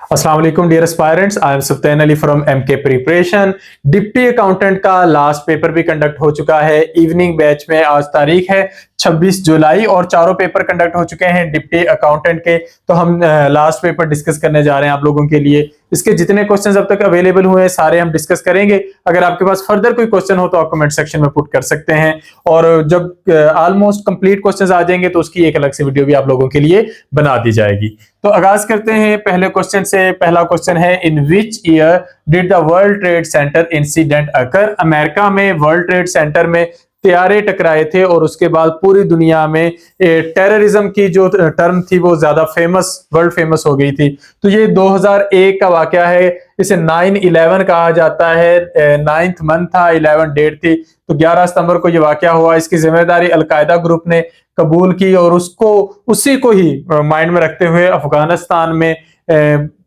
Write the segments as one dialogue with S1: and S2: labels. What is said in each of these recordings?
S1: अस्सलाम वालेकुम dear aspirants, I am Suftan Ali from MK preparation. Deputy accountant का लास्ट पेपर भी कंडक्ट हो चुका है। इवनिंग बैच में आज तारीख है 26 जुलाई और चारों पेपर कंडक्ट हो चुके हैं डिप्टी अकाउंटेंट के। तो हम लास्ट पेपर डिस्कस करने जा रहे हैं आप लोगों के लिए। इसके जितने क्वेश्चंस अब तक अवेलेबल हुए हैं सारे हम डिस्कस करेंगे। अगर आपके पास फर्दर कोई क्वेश्चन हो तो आप कमेंट सेक्शन में पुट कर सकते हैं, और जब ऑलमोस्ट कंप्लीट क्वेश्चंस आ जाएंगे तो उसकी एक अलग से वीडियो भी आप लोगों के लिए बना दी जाएगी। तो आगाज करते हैं पहले क्वेश्चन से। पहला क्वेश्चन है, in which year did the world trade centre incident occur? अमेरिका में वर्ल्ड ट्रेड सेंटर में तैयारे टकराए थे और उसके बाद पूरी दुनिया में टेररिज्म की जो टर्म थी वो ज्यादा फेमस, वर्ल्ड फेमस हो गई थी। तो ये 2001 का वाकया है। इसे 9/11 कहा जाता है। 9th मंथ था, 11 डेट थी। तो 11 सितंबर को ये वाकया हुआ। इसकी जिम्मेदारी अलकायदा ग्रुप ने कबूल की और उसी को ही माइंड में रखते हुए अफगानिस्तान में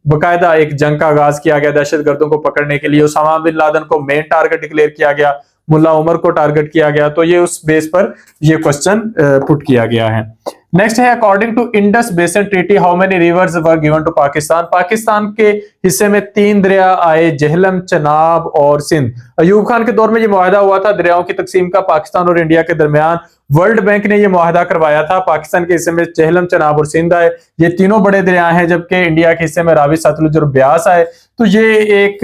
S1: बकायदा एक जंग का आगाज किया गया दहशतगर्दों को पकड़ने के लिए। उसामा बिन लादेन को मेन टारगेट डिक्लेयर किया गया, मुल्ला उमर को टारगेट किया गया। तो ये उस बेस पर ये क्वेश्चन पुट किया गया है। नेक्स्ट है, according to Indus basin treaty how many rivers were given to Pakistan? Pakistan के हिस्से में 3 दरिया आए, झेलम, चनाब और सिंध। अयूब खान के दौर में ये मुआहदा हुआ था दरियाओं की तकसीम का पाकिस्तान और इंडिया के दरमियान। वर्ल्ड बैंक ने ये मुआहदा करवाया था। पाकिस्तान के हिस्से में झेलम, चनाब और सिंध आए। ये तीनों बड़े दरिया हैं, जबकि इंडिया के हिस्से में रावी, सतलुज और ब्यास आए। तो ये एक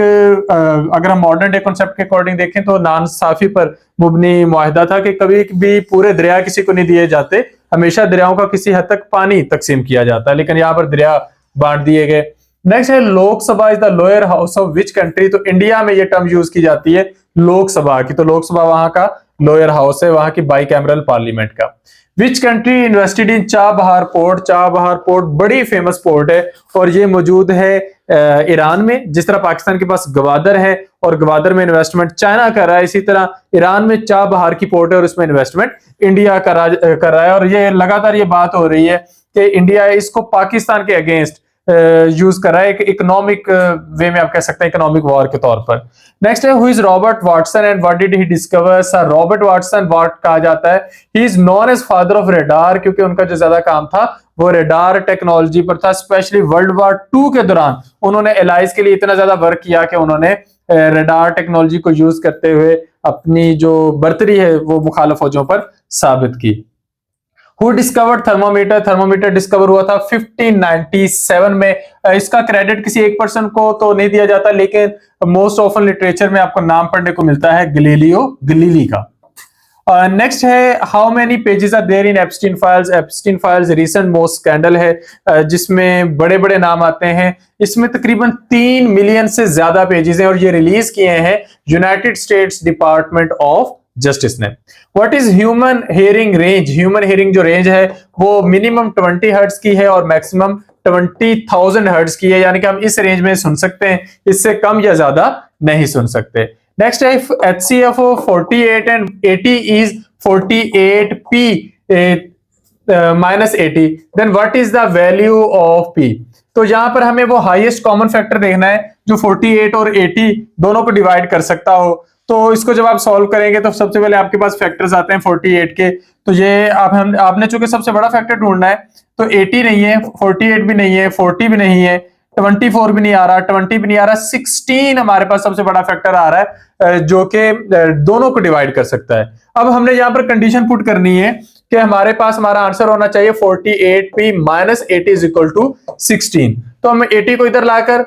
S1: अगर हम मॉडर्न डे कॉन्सेप्ट के अकॉर्डिंग देखें तो नाइंसाफी पर मुबनी मुआहदा था कि कभी भी पूरे दरिया किसी को नहीं दिए जाते, हमेशा दरियाओं का किसी हद तक पानी तकसीम किया जाता है, लेकिन यहाँ पर दरिया बांट दिए गए। नेक्स्ट है, Lok Sabha is the lower house of which country? तो इंडिया में ये टर्म यूज की जाती है लोकसभा की। तो लोकसभा वहां का लोअर हाउस है, वहां की बाइकैमरल पार्लियामेंट का। Which country invested in Chabahar port? Chabahar port बड़ी फेमस पोर्ट है और ये मौजूद है ईरान में। जिस तरह पाकिस्तान के पास गवादर है और गवादर में इन्वेस्टमेंट चाइना कर रहा है, इसी तरह ईरान में चाबहार की पोर्ट है और उसमें इन्वेस्टमेंट इंडिया कर रहा है। और ये लगातार ये बात हो रही है कि इंडिया इसको पाकिस्तान के अगेंस्ट यूज कर रहा है, एक इकोनॉमिक वे में आप कह सकते हैं, इकोनॉमिक वॉर के तौर पर। नेक्स्ट है, who is Robert Watson and what did he discover? Sir Robert Watson what कहा जाता है, he is known as father of radar, क्योंकि उनका जो ज्यादा काम था वो रेडार टेक्नोलॉजी पर था। स्पेशली वर्ल्ड वॉर 2 के दौरान उन्होंने एलाइज के लिए इतना ज्यादा वर्क किया कि उन्होंने रेडार टेक्नोलॉजी को यूज करते हुए अपनी जो बर्तरी है वो मुखालिफ फौजों पर साबित की। Who discovered thermometer? Thermometer discover हुआ था 1597 में। इसका क्रेडिट किसी एक पर्सन को तो नहीं दिया जाता, लेकिन मोस्ट ऑफन लिटरेचर में आपको नाम पढ़ने को मिलता है गैलीलियो गैलीली का। नेक्स्ट है, how many pages are there in Epstein files? Epstein files recent most scandal है जिसमें बड़े बड़े नाम आते हैं। इसमें तकरीबन 3 मिलियन से ज्यादा पेजेस हैं और ये रिलीज किए हैं United States department of justice ने। What is human hearing range? Human hearing जो रेंज है वो मिनिमम 20 हर्ट्ज की है और मैक्सिमम 20,000 हर्ट्ज की है, यानी कि हम इस रेंज में सुन सकते हैं, इससे कम या ज्यादा नहीं सुन सकते। नेक्स्ट है, HCF 48 and 80 is 48p minus 80, then what is the value of p? तो यहां पर हमें वो हाईएस्ट कॉमन फैक्टर देखना है जो 48 और 80 दोनों को डिवाइड कर सकता हो। तो इसको जब आप सॉल्व करेंगे तो सबसे पहले आपके पास फैक्टर्स आते हैं 48 के। तो ये आपने चूंकि सबसे बड़ा फैक्टर ढूंढना है, तो 80 नहीं है, 48 भी नहीं है, 40 भी नहीं है, 24 भी नहीं आ रहा, 20 भी नहीं आ रहा, 16 हमारे पास सबसे बड़ा फैक्टर आ रहा है जो कि दोनों को डिवाइड कर सकता है। अब हमने यहां पर कंडीशन पुट करनी है कि हमारे पास हमारा आंसर होना चाहिए 48p minus 80 is equal to 16। तो हम 80 को इधर लाकर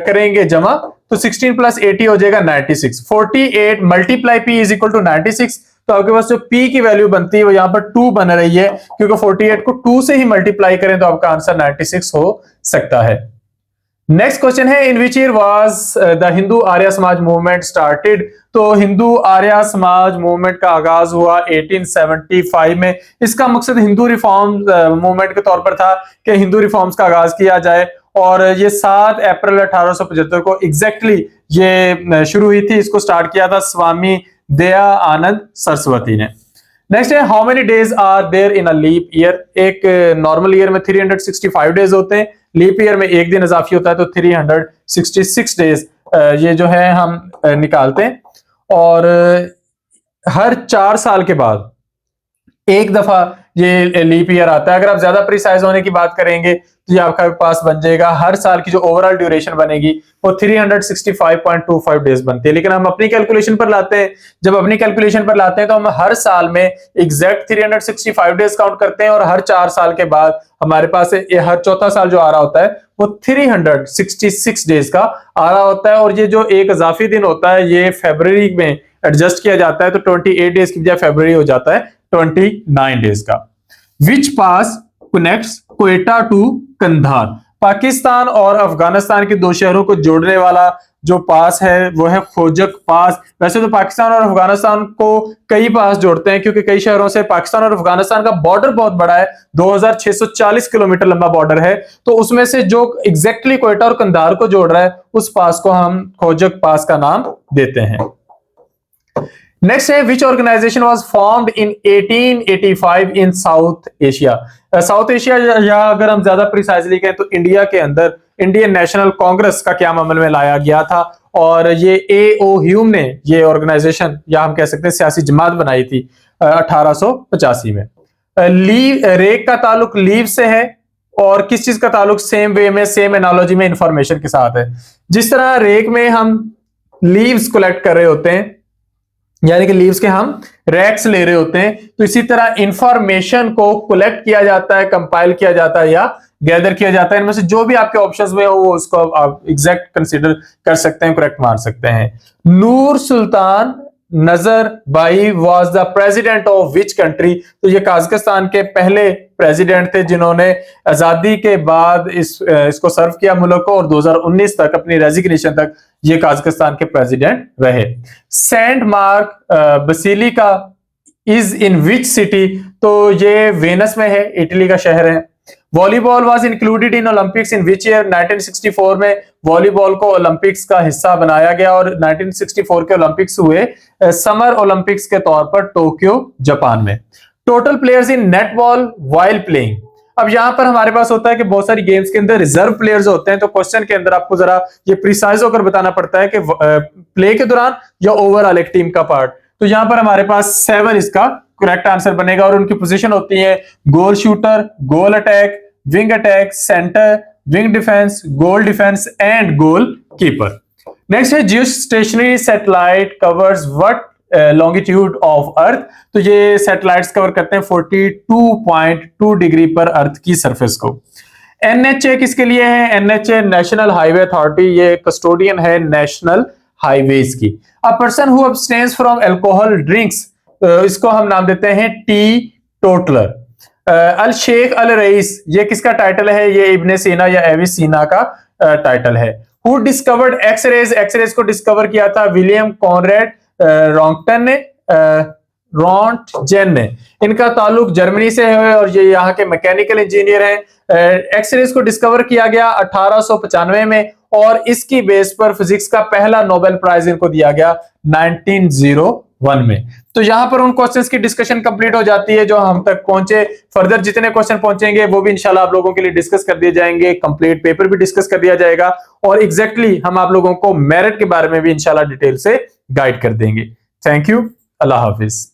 S1: करेंगे जमा, तो 16 प्लस 80 हो जाएगा 96। 48 multiply p is equal to 96। तो आपके पास जो p की वैल्यू बनती है वो यहाँ पर 2 बन रही है, क्योंकि 48 को 2 से ही मल्टीप्लाई करें तो आपका आंसर 96 हो सकता है। नेक्स्ट क्वेश्चन है, in which year was the Hindu Arya Samaj movement started? तो हिंदू आर्य समाज मूवमेंट का आगाज हुआ 1875 में। इसका मकसद हिंदू रिफॉर्म मूवमेंट के तौर पर था कि हिंदू रिफॉर्म्स का आगाज किया जाए, और ये 7 अप्रैल 1875 को एग्जैक्टली ये शुरू हुई थी। इसको स्टार्ट किया था स्वामी दया आनंद सरस्वती ने। नेक्स्ट है, how many days are there in a leap year? एक नॉर्मल ईयर में 365 डेज होते हैं, लीप ईयर में एक दिन इजाफी होता है, तो 366 डेज ये जो है हम निकालते हैं। और हर 4 साल के बाद एक दफा ये लीप ईयर आता है। अगर आप ज्यादा प्रिसाइज होने की बात करेंगे तो ये आपका पास बन जाएगा, हर साल की जो ओवरऑल ड्यूरेशन बनेगी वो 365.25 डेज बनती है। लेकिन हम अपनी कैलकुलेशन पर लाते हैं, जब अपनी कैलकुलेशन पर लाते हैं तो हम हर साल में एग्जैक्ट 365 डेज काउंट करते हैं और हर 4 साल के बाद हमारे पास हर चौथा साल जो आ रहा होता है वो 366 डेज का आ रहा होता है। और ये जो एक इजाफी दिन होता है ये फरवरी में एडजस्ट किया जाता है, तो 28 डेज की बजाय फरवरी हो जाता है 29 डेज का। विच पास कनेक्ट्स क्वेटा टू कंधार, पाकिस्तान और अफगानिस्तान के दो शहरों को जोड़ने वाला जो पास है वो है खोजक पास। वैसे तो पाकिस्तान और अफगानिस्तान को कई पास जोड़ते हैं क्योंकि कई शहरों से पाकिस्तान और अफगानिस्तान का बॉर्डर बहुत बड़ा है, 2640 किलोमीटर लंबा बॉर्डर है। तो उसमें से जो एग्जैक्टली क्वेटा और कंधार को जोड़ रहा है उस पास को हम खोजक पास का नाम देते हैं। नेक्स्ट है which organization was formed in 1885 in south Asia. South Asia या अगर हम ज्यादा प्रिसाइजली कहें तो इंडिया के अंदर इंडियन नेशनल कांग्रेस का क्या अमल में लाया गया था और ये A.O. ह्यूम ने ये ऑर्गेनाइजेशन या हम कह सकते हैं सियासी जमात बनाई थी 1885 में। रेक का ताल्लुक लीव से है और किस चीज का ताल्लुक, सेम वे में सेम एनालॉजी में इंफॉर्मेशन के साथ है। जिस तरह रेक में हम लीव्स कलेक्ट कर रहे होते हैं यानी कि लीव्स के हम रैक्स ले रहे होते हैं, तो इसी तरह इंफॉर्मेशन को कलेक्ट किया जाता है, कंपाइल किया जाता है या गैदर किया जाता है। इनमें से जो भी आपके ऑप्शंस में हो वो उसको आप एग्जैक्ट कंसीडर कर सकते हैं, करेक्ट मान सकते हैं। Nur Sultan Nazarbayev was the president of which country, तो ये काजाकिस्तान के पहले प्रेसिडेंट थे जिन्होंने आजादी के बाद इसको सर्व किया मुल्क को और 2019 तक अपनी रेजिग्नेशन तक ये काजाकिस्तान के प्रेसिडेंट रहे। Saint Mark basilica is in which city, तो ये वेनस में है, इटली का शहर है। Volleyball was included in Olympics in which year, 1964 में वॉलीबॉल को ओलंपिक्स का हिस्सा बनाया गया और 1964 के ओलंपिक्स हुए समर ओलंपिक्स के तौर पर टोक्यो जापान में। Total players in netball while playing, अब यहां पर हमारे पास होता है कि बहुत सारी गेम्स के अंदर रिजर्व प्लेयर्स होते हैं, तो क्वेश्चन के अंदर आपको जरा ये प्रिसाइज होकर बताना पड़ता है कि प्ले के दौरान या ओवरऑल एक टीम का पार्ट। तो यहां पर हमारे पास 7 इसका करेक्ट आंसर बनेगा और उनकी पोजीशन होती है goal shooter, goal attack, wing attack, centre, wing defence, goal defence and goal keeper. Next है geo stationary satellite covers what longitude of earth, तो ये सैटेलाइट्स कवर करते हैं 42.2 डिग्री पर अर्थ की सरफेस को। NHA किसके लिए है? NHA नेशनल हाईवे अथॉरिटी, ये कस्टोडियन है नेशनल हाईवेज की। A person who abstains from alcohol drinks, इसको हम नाम देते हैं टी टोटलर। अल शेख अल रईस, ये किसका टाइटल है? ये इब्ने सीना या एविसीना का टाइटल है। हु डिस्कवर्ड एक्सरेज, एक्सरेज को डिस्कवर किया था विलियम कॉनरेड रॉन्टन ने, रॉन्टजेन ने। इनका ताल्लुक जर्मनी से है और ये यहाँ के मैकेनिकल इंजीनियर हैं। एक्सरेज को डिस्कवर किया गया 1895 में और इसकी बेस पर फिजिक्स का पहला नोबेल प्राइज इनको दिया गया 1901 में। तो यहां पर उन क्वेश्चंस की डिस्कशन कंप्लीट हो जाती है जो हम तक पहुंचे। फर्दर जितने क्वेश्चन पहुंचेंगे वो भी इंशाल्लाह आप लोगों के लिए डिस्कस कर दिए जाएंगे, कंप्लीट पेपर भी डिस्कस कर दिया जाएगा और एग्जैक्टली हम आप लोगों को मेरिट के बारे में भी इंशाल्लाह डिटेल से गाइड कर देंगे। Thank you, Allah Hafiz.